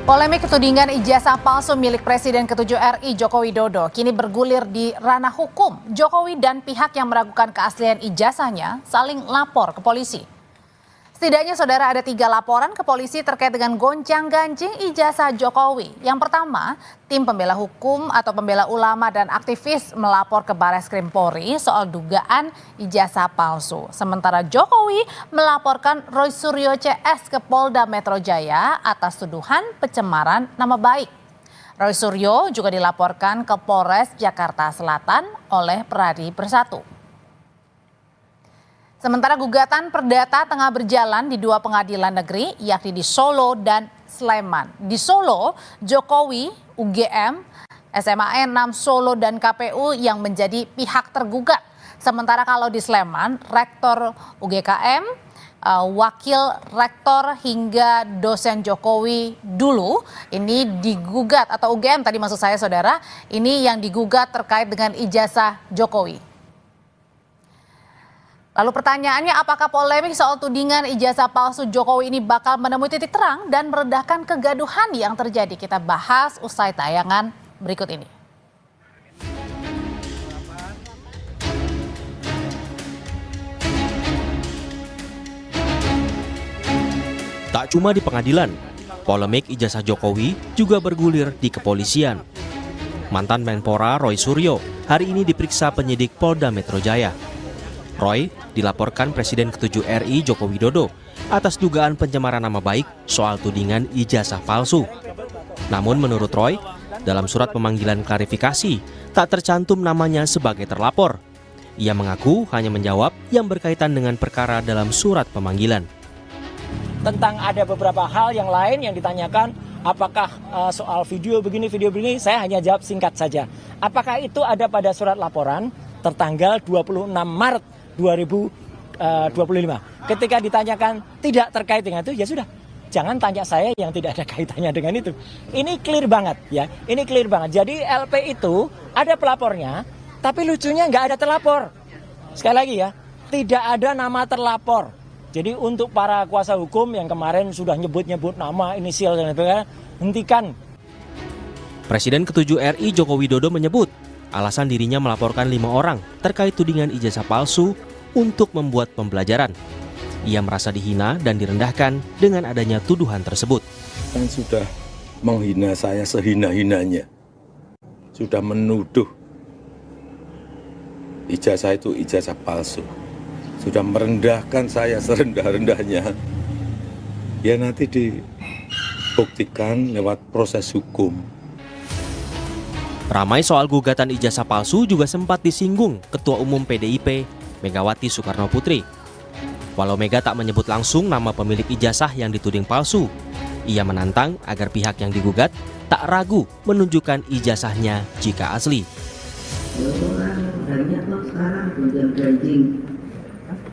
Polemik tudingan ijazah palsu milik Presiden ke-7 RI Joko Widodo kini bergulir di ranah hukum. Jokowi dan pihak yang meragukan keaslian ijazahnya saling lapor ke polisi. Setidaknya saudara ada 3 laporan ke polisi terkait dengan gonjang-ganjing ijazah Jokowi. Yang pertama, tim pembela hukum atau pembela ulama dan aktivis melapor ke Barreskrim Polri soal dugaan ijazah palsu. Sementara Jokowi melaporkan Roy Suryo CS ke Polda Metro Jaya atas tuduhan pencemaran nama baik. Roy Suryo juga dilaporkan ke Polres Jakarta Selatan oleh Pradi Bersatu. Sementara gugatan perdata tengah berjalan di 2 pengadilan negeri, yakni di Solo dan Sleman. Di Solo, Jokowi, UGM, SMAN 6 Solo dan KPU yang menjadi pihak tergugat. Sementara kalau di Sleman, Rektor UGKM, Wakil Rektor hingga dosen Jokowi dulu ini digugat, atau UGM tadi maksud saya saudara, ini yang digugat terkait dengan ijazah Jokowi. Lalu pertanyaannya, apakah polemik soal tudingan ijazah palsu Jokowi ini bakal menemui titik terang dan meredahkan kegaduhan yang terjadi? Kita bahas usai tayangan berikut ini. Tak cuma di pengadilan, polemik ijazah Jokowi juga bergulir di kepolisian. Mantan Menpora Roy Suryo hari ini diperiksa penyidik Polda Metro Jaya. Roy dilaporkan Presiden ke-7 RI Joko Widodo atas dugaan pencemaran nama baik soal tudingan ijazah palsu. Namun menurut Roy, dalam surat pemanggilan klarifikasi tak tercantum namanya sebagai terlapor. Ia mengaku hanya menjawab yang berkaitan dengan perkara dalam surat pemanggilan. Tentang ada beberapa hal yang lain yang ditanyakan, apakah soal video begini, saya hanya jawab singkat saja. Apakah itu ada pada surat laporan tertanggal 26 Maret 2025. Ketika ditanyakan tidak terkait dengan itu, ya sudah. Jangan tanya saya yang tidak ada kaitannya dengan itu. Ini clear banget ya. Ini clear banget. Jadi LP itu ada pelapornya, tapi lucunya nggak ada terlapor. Sekali lagi ya, tidak ada nama terlapor. Jadi untuk para kuasa hukum yang kemarin sudah nyebut-nyebut nama, inisial dan sebagainya, hentikan. Presiden ke-7 RI Joko Widodo menyebut alasan dirinya melaporkan 5 orang terkait tudingan ijazah palsu untuk membuat pembelajaran. Ia merasa dihina dan direndahkan dengan adanya tuduhan tersebut. Yang sudah menghina saya sehina-hinanya, sudah menuduh ijazah itu ijazah palsu, sudah merendahkan saya serendah-rendahnya, ya nanti dibuktikan lewat proses hukum. Ramai soal gugatan ijazah palsu juga sempat disinggung Ketua Umum PDIP, Megawati Soekarno Putri. Walau Mega tak menyebut langsung nama pemilik ijazah yang dituding palsu, ia menantang agar pihak yang digugat tak ragu menunjukkan ijazahnya jika asli. Banyak kok sekarang gonjang-ganjing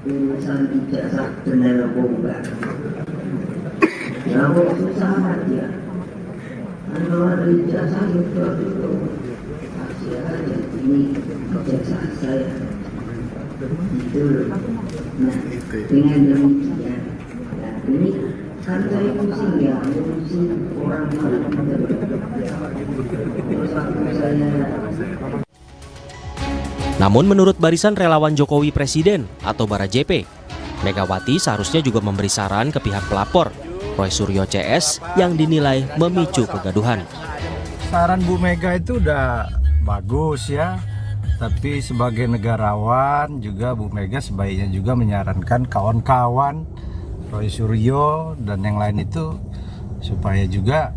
urusan ijazah benar apa enggak. Ya kok susah aja. Kalau ada ijazah itu masih ada ini ijazah saya itu loh. Nah dengan demikian, nah ini kan saya pusing ya, pusing orang terus saya. Namun menurut Barisan Relawan Jokowi Presiden atau BaraJP, Megawati seharusnya juga memberi saran ke pihak pelapor Roy Suryo CS yang dinilai memicu kegaduhan. Saran Bu Mega itu udah bagus ya, tapi sebagai negarawan juga Bu Mega sebaiknya juga menyarankan kawan-kawan Roy Suryo dan yang lain itu supaya juga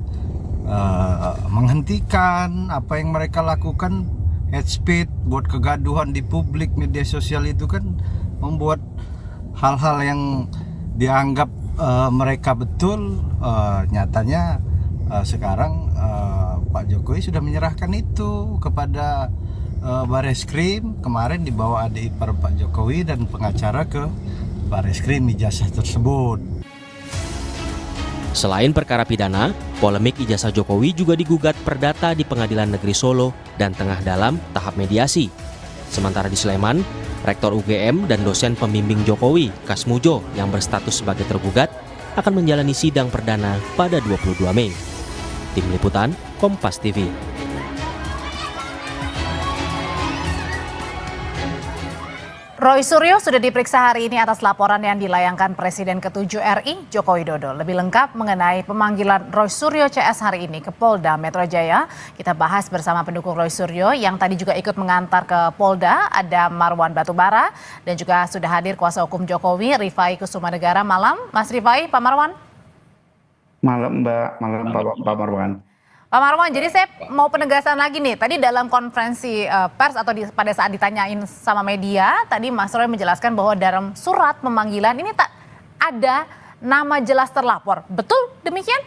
menghentikan apa yang mereka lakukan. Hate speech buat kegaduhan di publik, media sosial itu kan membuat hal-hal yang dianggap mereka betul, nyatanya sekarang Pak Jokowi sudah menyerahkan itu kepada Barreskrim. Kemarin dibawa adik ipar Pak Jokowi dan pengacara ke Barreskrim ijazah tersebut. Selain perkara pidana, polemik ijazah Jokowi juga digugat perdata di Pengadilan Negeri Solo dan tengah dalam tahap mediasi. Sementara di Sleman, Rektor UGM dan dosen pembimbing Jokowi, Kasmujo, yang berstatus sebagai tergugat, akan menjalani sidang perdana pada 22 Mei. Tim Liputan, Kompas TV. Roy Suryo sudah diperiksa hari ini atas laporan yang dilayangkan Presiden ke-7 RI Joko Widodo. Lebih lengkap mengenai pemanggilan Roy Suryo CS hari ini ke Polda Metro Jaya, kita bahas bersama pendukung Roy Suryo yang tadi juga ikut mengantar ke Polda, ada Marwan Batubara, dan juga sudah hadir kuasa hukum Jokowi, Rifai Kusumanegara. Malam, Mas Rifai, Pak Marwan. Malam Mbak, malam Pak Marwan. Pak Marwan, jadi saya mau penegasan lagi nih. Tadi dalam konferensi pers atau pada saat ditanyain sama media, tadi Mas Roy menjelaskan bahwa dalam surat pemanggilan ini tak ada nama jelas terlapor. Betul demikian?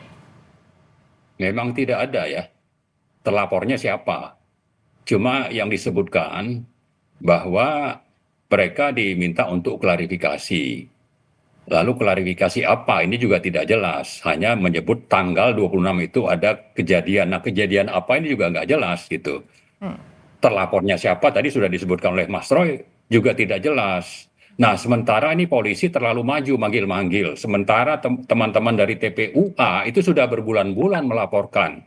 Memang tidak ada ya. Terlapornya siapa? Cuma yang disebutkan bahwa mereka diminta untuk klarifikasi. Lalu klarifikasi apa? Ini juga tidak jelas. Hanya menyebut tanggal 26 itu ada kejadian. Nah, kejadian apa ini juga nggak jelas gitu. Terlapornya siapa? Tadi sudah disebutkan oleh Mas Roy, juga tidak jelas. Nah, sementara ini polisi terlalu maju manggil-manggil. Sementara teman-teman dari TPUA itu sudah berbulan-bulan melaporkan.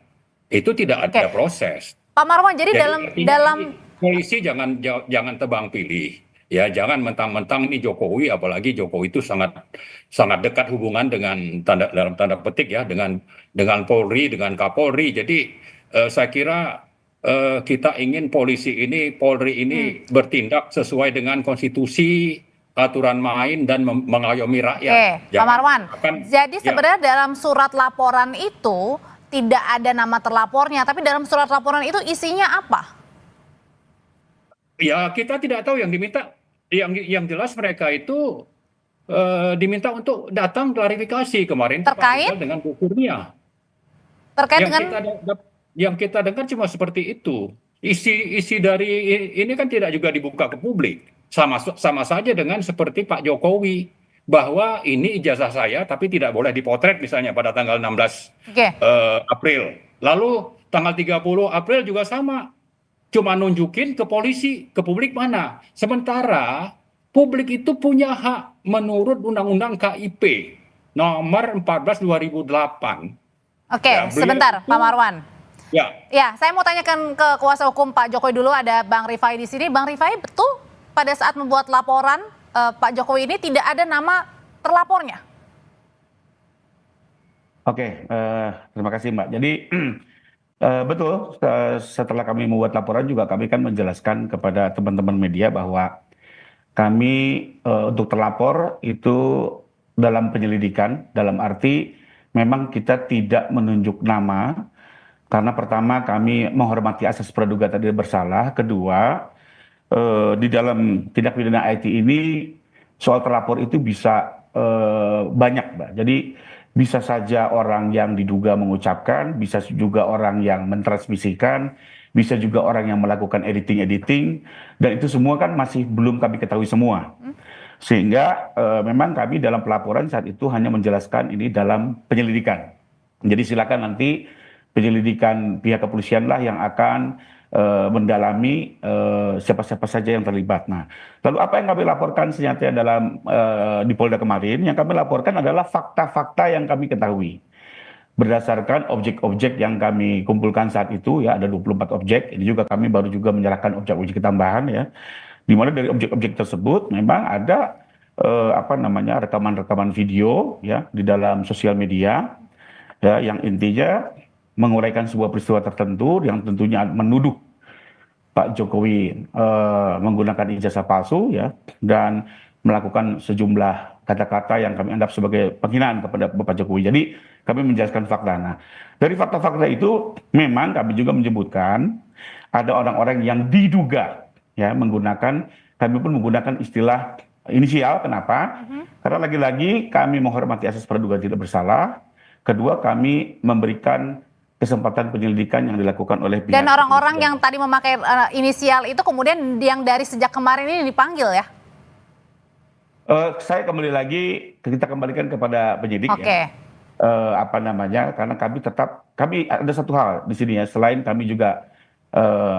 Itu tidak ada proses. Pak Marwan, jadi dalam polisi jangan tebang pilih. Ya, jangan mentang-mentang ini Jokowi, apalagi Jokowi itu sangat dekat hubungan dengan dalam tanda petik ya dengan Polri, dengan Kapolri. Jadi saya kira kita ingin Polri ini bertindak sesuai dengan konstitusi, aturan main dan mengayomi rakyat. Oke, Pak Marwan. Jadi sebenarnya dalam surat laporan itu tidak ada nama terlapornya, tapi dalam surat laporan itu isinya apa? Ya, kita tidak tahu yang diminta. Yang jelas mereka itu diminta untuk datang klarifikasi kemarin terkait dengan Bu Kurnia. Terkait Yang kita dengar cuma seperti itu. Isi dari ini kan tidak juga dibuka ke publik. Sama saja dengan seperti Pak Jokowi bahwa ini ijazah saya tapi tidak boleh dipotret misalnya pada tanggal 16 April. Lalu tanggal 30 April juga sama. Cuma nunjukin ke polisi, ke publik mana. Sementara publik itu punya hak menurut Undang-Undang KIP nomor 14 2008. Oke, ya, sebentar Pak Marwan. Ya, saya mau tanyakan ke kuasa hukum Pak Jokowi dulu, ada Bang Rifai di sini. Bang Rifai, betul pada saat membuat laporan Pak Jokowi ini tidak ada nama terlapornya? Oke, terima kasih Mbak. Jadi betul, setelah kami membuat laporan juga kami kan menjelaskan kepada teman-teman media bahwa kami untuk terlapor itu dalam penyelidikan, dalam arti memang kita tidak menunjuk nama, karena pertama kami menghormati asas praduga tidak bersalah, kedua di dalam tindak pidana IT ini soal terlapor itu bisa banyak Mbak. Jadi bisa saja orang yang diduga mengucapkan, bisa juga orang yang mentransmisikan, bisa juga orang yang melakukan editing, dan itu semua kan masih belum kami ketahui semua. Sehingga memang kami dalam pelaporan saat itu hanya menjelaskan ini dalam penyelidikan. Jadi silakan nanti penyelidikan pihak kepolisian lah yang akan mendalami siapa-siapa saja yang terlibat. Nah, lalu apa yang kami laporkan senyata dalam di Polda kemarin? Yang kami laporkan adalah fakta-fakta yang kami ketahui berdasarkan objek-objek yang kami kumpulkan saat itu, ya ada 24 objek. Ini juga kami baru juga menyerahkan objek-objek tambahan, ya, di mana dari objek-objek tersebut memang ada rekaman-rekaman video, ya, di dalam sosial media, ya, yang intinya menguraikan sebuah peristiwa tertentu yang tentunya menuduh Pak Jokowi menggunakan ijazah palsu, ya, dan melakukan sejumlah kata-kata yang kami anggap sebagai penghinaan kepada Bapak Jokowi. Jadi kami menjelaskan fakta. Nah, dari fakta-fakta itu memang kami juga menyebutkan ada orang-orang yang diduga, ya, kami pun menggunakan istilah inisial. Kenapa? Karena lagi-lagi kami menghormati asas praduga tidak bersalah. Kedua, kami memberikan kesempatan penyelidikan yang dilakukan oleh pihak. Dan orang-orang yang tadi memakai inisial itu kemudian yang dari sejak kemarin ini dipanggil, ya? Saya kembali lagi, kita kembalikan kepada penyidik, ya. Karena kami ada satu hal di sini, ya, selain kami juga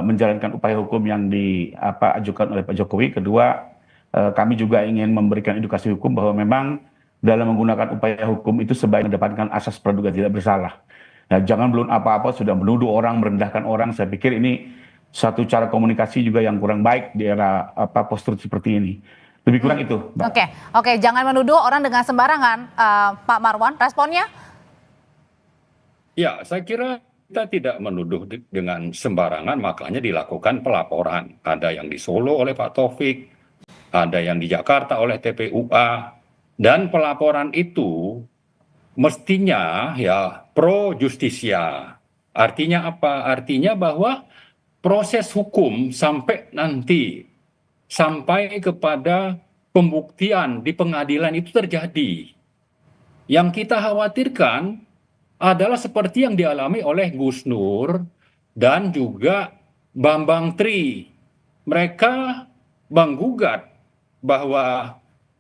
menjalankan upaya hukum yang diajukan oleh Pak Jokowi. Kedua, kami juga ingin memberikan edukasi hukum bahwa memang dalam menggunakan upaya hukum itu sebaiknya mendapatkan asas praduga tidak bersalah. Ya, jangan belum apa-apa sudah menuduh orang, merendahkan orang. Saya pikir ini satu cara komunikasi juga yang kurang baik di era postur seperti ini. Lebih kurang itu, Mbak. Oke, jangan menuduh orang dengan sembarangan, Pak Marwan. Responnya? Ya, saya kira kita tidak menuduh dengan sembarangan, makanya dilakukan pelaporan. Ada yang di Solo oleh Pak Taufik, ada yang di Jakarta oleh TPUA, dan pelaporan itu mestinya ya pro justisia. Artinya apa? Artinya bahwa proses hukum sampai kepada pembuktian di pengadilan itu terjadi. Yang kita khawatirkan adalah seperti yang dialami oleh Gus Nur dan juga Bambang Tri. Mereka menggugat bahwa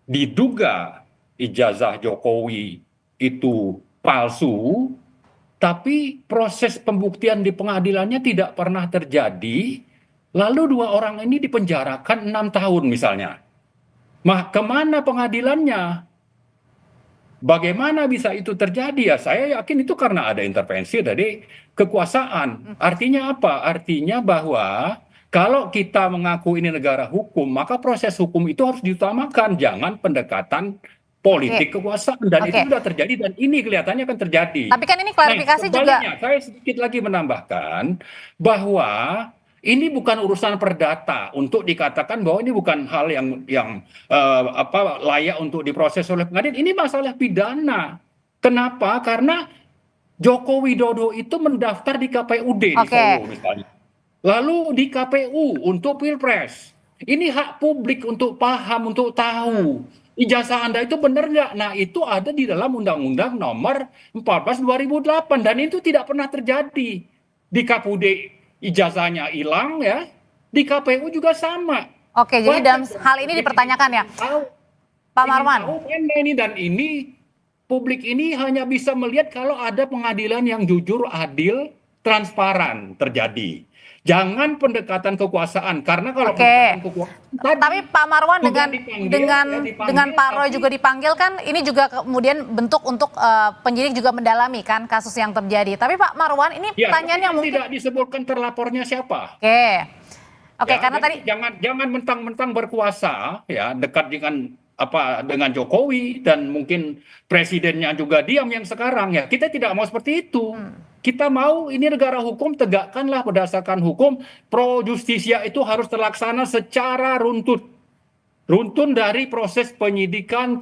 diduga ijazah Jokowi itu palsu, tapi proses pembuktian di pengadilannya tidak pernah terjadi, lalu 2 orang ini dipenjarakan 6 tahun misalnya. Kemana pengadilannya? Bagaimana bisa itu terjadi? Ya, saya yakin itu karena ada intervensi dari kekuasaan. Artinya apa? Artinya bahwa kalau kita mengaku ini negara hukum, maka proses hukum itu harus diutamakan, jangan pendekatan politik kekuasaan. Dan itu sudah terjadi dan ini kelihatannya akan terjadi. Tapi kan ini klarifikasi juga. Saya sedikit lagi menambahkan bahwa ini bukan urusan perdata untuk dikatakan bahwa ini bukan hal yang layak untuk diproses oleh pengadilan. Ini masalah pidana. Kenapa? Karena Joko Widodo itu mendaftar di KPUD di Solo misalnya. Lalu di KPU untuk Pilpres. Ini hak publik untuk paham, untuk tahu. Ijazah Anda itu benar nggak? Nah, itu ada di dalam Undang-Undang Nomor 14 2008 dan itu tidak pernah terjadi. Di KPUD ijazahnya hilang ya, di KPU juga sama. Oke, jadi dalam hal ini dipertanyakan ya, Pak Marwan. Ini publik ini hanya bisa melihat kalau ada pengadilan yang jujur, adil, transparan terjadi. Jangan pendekatan kekuasaan, karena kalau pendekatan kekuasaan tapi Pak Marwan dengan Pak Roy juga dipanggil kan, ini juga kemudian bentuk untuk penyidik juga mendalami kan kasus yang terjadi. Tapi Pak Marwan, ini pertanyaan yang mungkin tidak disebutkan terlapornya siapa. Oke, karena tadi jangan mentang-mentang berkuasa ya, dekat dengan Jokowi dan mungkin presidennya juga diam yang sekarang ya. Kita tidak mau seperti itu. Kita mau ini negara hukum, tegakkanlah berdasarkan hukum. Pro justisia itu harus terlaksana secara runtun dari proses penyelidikan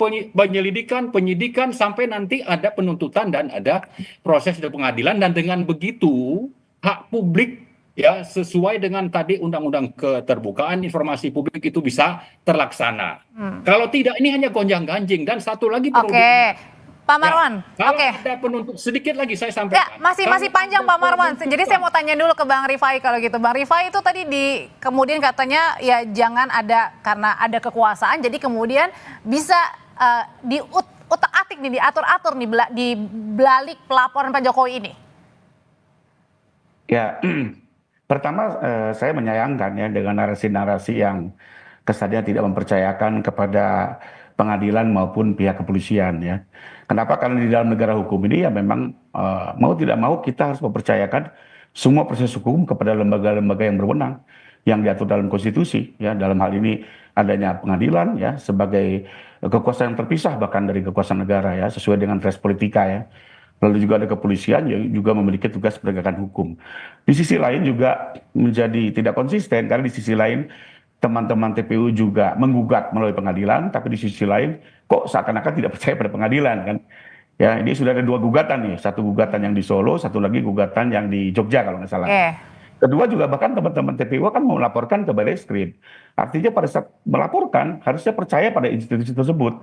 sampai nanti ada penuntutan dan ada proses di pengadilan. Dan dengan begitu hak publik ya sesuai dengan tadi Undang-Undang Keterbukaan Informasi Publik itu bisa terlaksana. Kalau tidak ini hanya gonjang-ganjing. Dan satu lagi perlu Pak Marwan, kalau ada penuntut, sedikit lagi saya sampaikan. Ya, masih panjang Pak Marwan. Jadi saya mau tanya dulu ke Bang Rifai kalau gitu. Bang Rifai itu tadi kemudian katanya ya jangan ada karena ada kekuasaan, jadi kemudian bisa diutak-atik nih, diatur-atur nih di balik pelaporan Pak Jokowi ini. Ya, pertama saya menyayangkan ya dengan narasi-narasi yang kesannya tidak mempercayakan kepada pengadilan maupun pihak kepolisian ya. Kenapa? Karena di dalam negara hukum ini ya memang mau tidak mau kita harus mempercayakan semua proses hukum kepada lembaga-lembaga yang berwenang yang diatur dalam konstitusi ya. Dalam hal ini adanya pengadilan ya sebagai kekuasaan yang terpisah bahkan dari kekuasaan negara ya, sesuai dengan res politika ya. Lalu juga ada kepolisian yang juga memiliki tugas penegakan hukum. Di sisi lain juga menjadi tidak konsisten karena di sisi lain teman-teman TPU juga menggugat melalui pengadilan, tapi di sisi lain kok seakan-akan tidak percaya pada pengadilan kan. Ya, ini sudah ada 2 gugatan nih, satu gugatan yang di Solo, satu lagi gugatan yang di Jogja kalau nggak salah. Kedua juga bahkan teman-teman TPU kan mau melaporkan ke Barreskrim. Artinya pada saat melaporkan harusnya percaya pada institusi tersebut.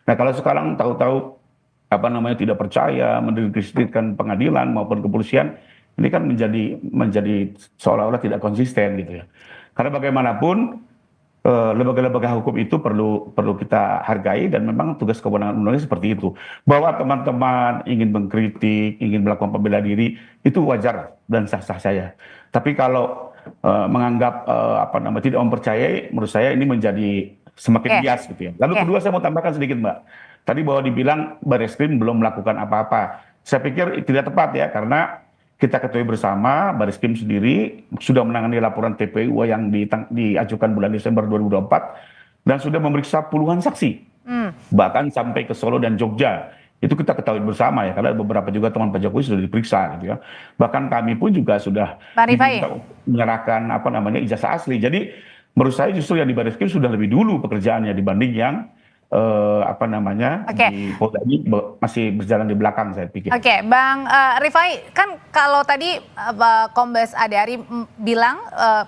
Nah, kalau sekarang tahu-tahu tidak percaya, mendiskreditkan pengadilan maupun kepolisian, ini kan menjadi seolah-olah tidak konsisten gitu ya. Karena bagaimanapun lembaga-lembaga hukum itu perlu kita hargai dan memang tugas kewenangan undang-undang seperti itu. Bahwa teman-teman ingin mengkritik, ingin melakukan pembela diri itu wajar dan sah-sah saya. Tapi kalau menganggap tidak mempercayai, menurut saya ini menjadi semakin bias gitu ya. Lalu kedua saya mau tambahkan sedikit Mbak. Tadi bahwa dibilang Barreskrim belum melakukan apa-apa. saya pikir tidak tepat ya, karena kita ketahui bersama Bareskrim sendiri sudah menangani laporan TPU yang diajukan bulan Desember 2024 dan sudah memeriksa puluhan saksi, bahkan sampai ke Solo dan Jogja. Itu kita ketahui bersama ya, karena beberapa juga teman Pak Jokowi sudah diperiksa gitu ya. Bahkan kami pun juga sudah Pak Rifai. diminta untuk menyerahkan ijazah asli. Jadi menurut saya justru yang di Bareskrim sudah lebih dulu pekerjaannya dibanding yang Oke. di Polda ini masih berjalan di belakang, saya pikir. Oke, Bang Rifai, kan kalau tadi Kombes Adari bilang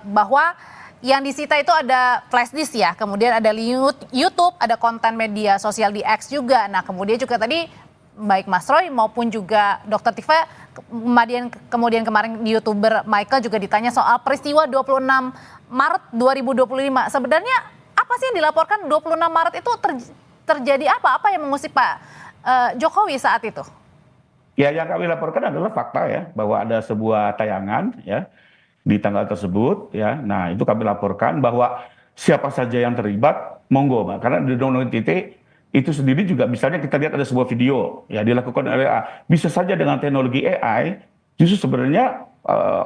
bahwa yang disita itu ada flash disk ya, kemudian ada YouTube, ada konten media sosial di X juga. Nah, kemudian juga tadi baik Mas Roy maupun juga Dr. Tifa, kemudian kemarin YouTuber Michael juga ditanya soal peristiwa 26 Maret 2025. Sebenarnya apa sih yang dilaporkan 26 Maret itu terjadi apa? Apa yang mengusik Pak Jokowi saat itu? Ya, yang kami laporkan adalah fakta ya, bahwa ada sebuah tayangan ya di tanggal tersebut ya. Nah, itu kami laporkan bahwa siapa saja yang terlibat, monggo, Mbak. Karena di Undang-Undang ITE itu sendiri juga, misalnya kita lihat ada sebuah video ya dilakukan oleh bisa saja dengan teknologi AI, justru sebenarnya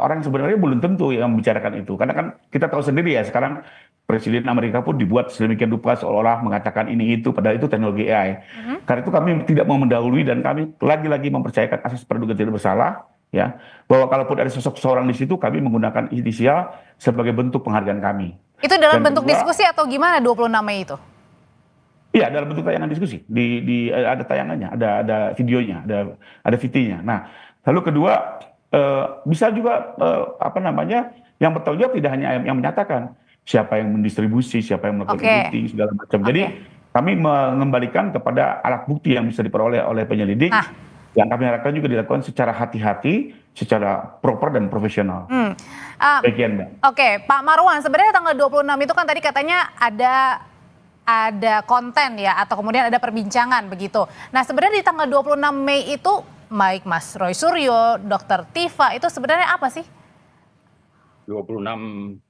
orang sebenarnya belum tentu yang membicarakan itu. Karena kan kita tahu sendiri ya, sekarang Presiden Amerika pun dibuat sedemikian rupa seolah-olah mengatakan ini itu, padahal itu teknologi AI. Karena itu kami tidak mau mendahului dan kami lagi-lagi mempercayakan asas praduga tidak bersalah, ya, bahwa kalaupun ada sosok seorang di situ, kami menggunakan inisial sebagai bentuk penghargaan kami. Itu dalam Dan bentuk kedua, diskusi atau gimana 26 Mei itu? iya, dalam bentuk tayangan diskusi. Ada tayangannya, ada videonya, ada VT-nya. Nah, lalu kedua, bisa juga yang bertanggung jawab tidak hanya yang menyatakan, siapa yang mendistribusi, siapa yang melakukan editing segala macam. Jadi kami mengembalikan kepada alat bukti yang bisa diperoleh oleh penyelidik. Yang kami harapkan juga dilakukan secara hati-hati, secara proper dan profesional. Bagian, Mbak. Oke, Pak Marwan, sebenarnya tanggal 26 itu kan tadi katanya ada konten ya, atau kemudian ada perbincangan begitu. Nah, sebenarnya di tanggal 26 Mei itu baik Mas Roy Suryo, Dr. Tifa, itu sebenarnya apa sih? 26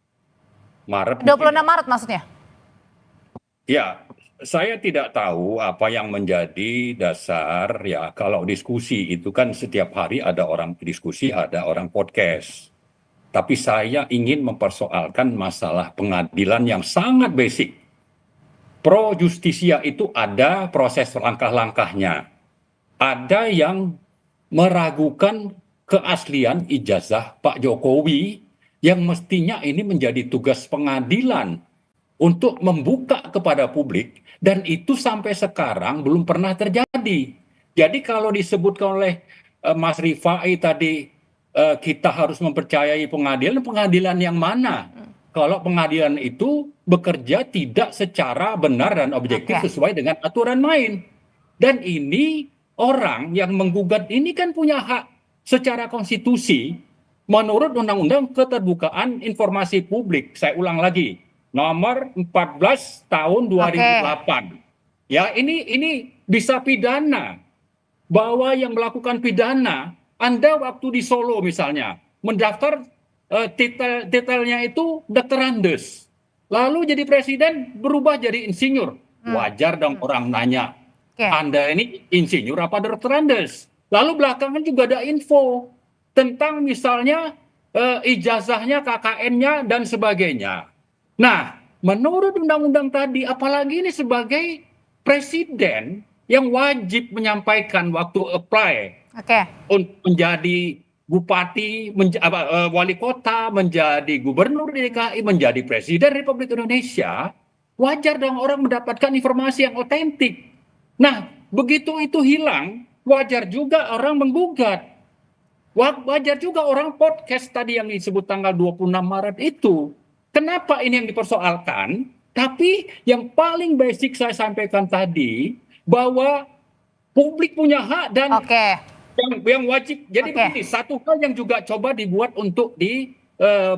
Maret. 26 Maret maksudnya? Ya, saya tidak tahu apa yang menjadi dasar ya, kalau diskusi itu kan setiap hari ada orang diskusi, ada orang podcast. Tapi saya ingin mempersoalkan masalah pengadilan yang sangat basic. Pro justisia itu ada proses langkah-langkahnya. Ada yang meragukan keaslian ijazah Pak Jokowi yang mestinya ini menjadi tugas pengadilan untuk membuka kepada publik, dan itu sampai sekarang belum pernah terjadi. Jadi kalau disebutkan oleh Mas Rifai tadi, kita harus mempercayai pengadilan yang mana? Kalau pengadilan itu bekerja tidak secara benar dan objektif sesuai dengan aturan main. Dan ini orang yang menggugat ini kan punya hak secara konstitusi menurut Undang-Undang Keterbukaan Informasi Publik. Saya ulang lagi, nomor 14 tahun 2008. Ya, ini bisa pidana. Bahwa yang melakukan pidana, Anda waktu di Solo misalnya, mendaftar detailnya itu dokterandes. Lalu jadi presiden berubah jadi insinyur. Wajar dong orang nanya, Anda ini insinyur apa dokterandes? Lalu belakangan juga ada info tentang misalnya ijazahnya, KKN-nya, dan sebagainya. Nah, menurut undang-undang tadi, apalagi ini sebagai presiden yang wajib menyampaikan waktu apply untuk menjadi bupati, wali kota, menjadi gubernur DKI, menjadi presiden Republik Indonesia, wajar dong orang mendapatkan informasi yang otentik. Nah, begitu itu hilang, wajar juga orang menggugat. Wajar juga orang podcast tadi yang disebut tanggal 26 Maret itu. Kenapa ini yang dipersoalkan? Tapi yang paling basic saya sampaikan tadi, bahwa publik punya hak dan yang wajib. Jadi begini, satu hal yang juga coba dibuat untuk di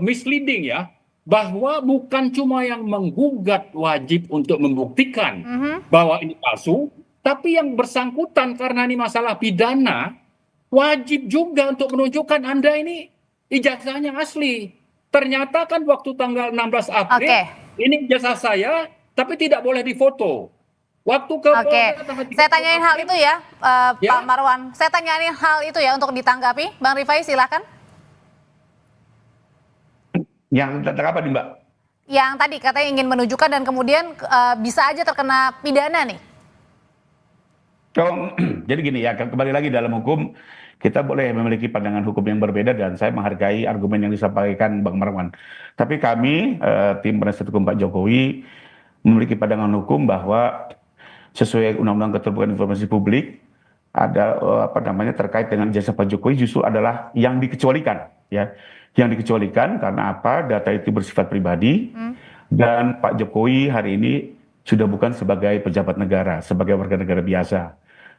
misleading ya, bahwa bukan cuma yang menggugat wajib untuk membuktikan bahwa ini palsu, tapi yang bersangkutan karena ini masalah pidana, wajib juga untuk menunjukkan Anda ini ijazahnya asli. Ternyata kan waktu tanggal 16 April, ini ijazah saya, tapi tidak boleh difoto. Waktu ke Oke, Polda tanggal 30 saya tanyain hal April, itu ya, Ya. Pak Marwan. Saya tanyain hal itu ya untuk ditanggapi. Bang Rifai, silakan. Yang tentang apa nih Mbak? Yang tadi katanya ingin menunjukkan dan kemudian bisa aja terkena pidana nih. Oh, jadi gini ya, kembali lagi dalam hukum kita boleh memiliki pandangan hukum yang berbeda dan saya menghargai argumen yang disampaikan Bang Marwan. Tapi kami tim penasihat hukum Pak Jokowi memiliki pandangan hukum bahwa sesuai Undang-Undang Keterbukaan Informasi Publik ada terkait dengan ijazah Pak Jokowi justru adalah yang dikecualikan ya. Yang dikecualikan karena apa? Data itu bersifat pribadi dan Pak Jokowi hari ini sudah bukan sebagai pejabat negara, sebagai warga negara biasa.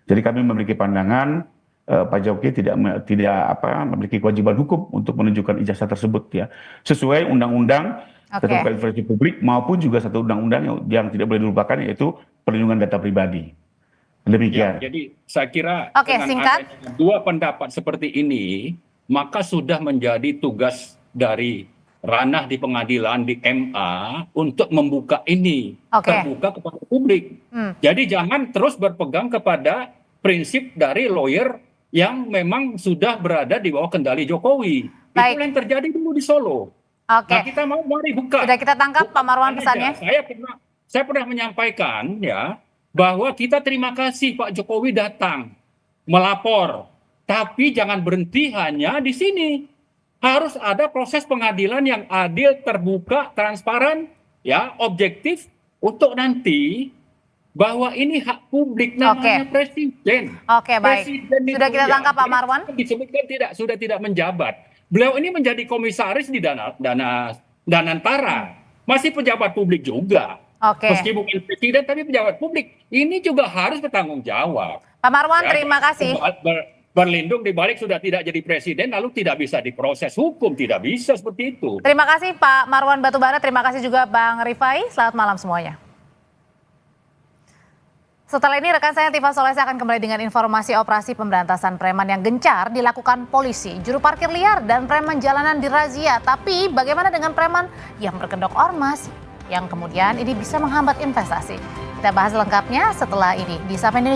Jadi kami memiliki pandangan Pak Jokowi tidak memiliki kewajiban hukum untuk menunjukkan ijazah tersebut ya. Sesuai Undang-Undang Keterbukaan Informasi Publik maupun juga satu undang-undang yang tidak boleh dilupakan yaitu perlindungan data pribadi. Demikian. Ya, jadi saya kira Oke, dengan singkat. adanya dua pendapat seperti ini, maka sudah menjadi tugas dari ranah di pengadilan di MA untuk membuka ini terbuka kepada publik. Jadi jangan terus berpegang kepada prinsip dari lawyer yang memang sudah berada di bawah kendali Jokowi. Baik. Itu yang terjadi dulu di Solo. Oke. Nah, kita mari buka. Sudah kita tangkap Pak Marwan pesannya. Saya pernah menyampaikan ya bahwa kita terima kasih Pak Jokowi datang melapor, tapi jangan berhenti hanya di sini. Harus ada proses pengadilan yang adil, terbuka, transparan, ya, objektif untuk nanti bahwa ini hak publik namanya presiden. Oke, baik. Presiden Sudah kita tangkap Pak Marwan. Disebutkan sudah tidak menjabat. Beliau ini menjadi komisaris di Danantara. Masih pejabat publik juga. Meski bukan presiden tapi pejabat publik. Ini juga harus bertanggung jawab. Pak Marwan, terima kasih. Berlindung di balik sudah tidak jadi presiden lalu tidak bisa diproses hukum, tidak bisa seperti itu. Terima kasih Pak Marwan Batubara, terima kasih juga Bang Rifai. Selamat malam semuanya. Setelah ini rekan saya Tifa Solesa akan kembali dengan informasi operasi pemberantasan preman yang gencar dilakukan polisi. Juru parkir liar dan preman jalanan dirazia. Tapi bagaimana dengan preman yang berkedok ormas yang kemudian ini bisa menghambat investasi? Kita bahas lengkapnya setelah ini di Sapa Indonesia.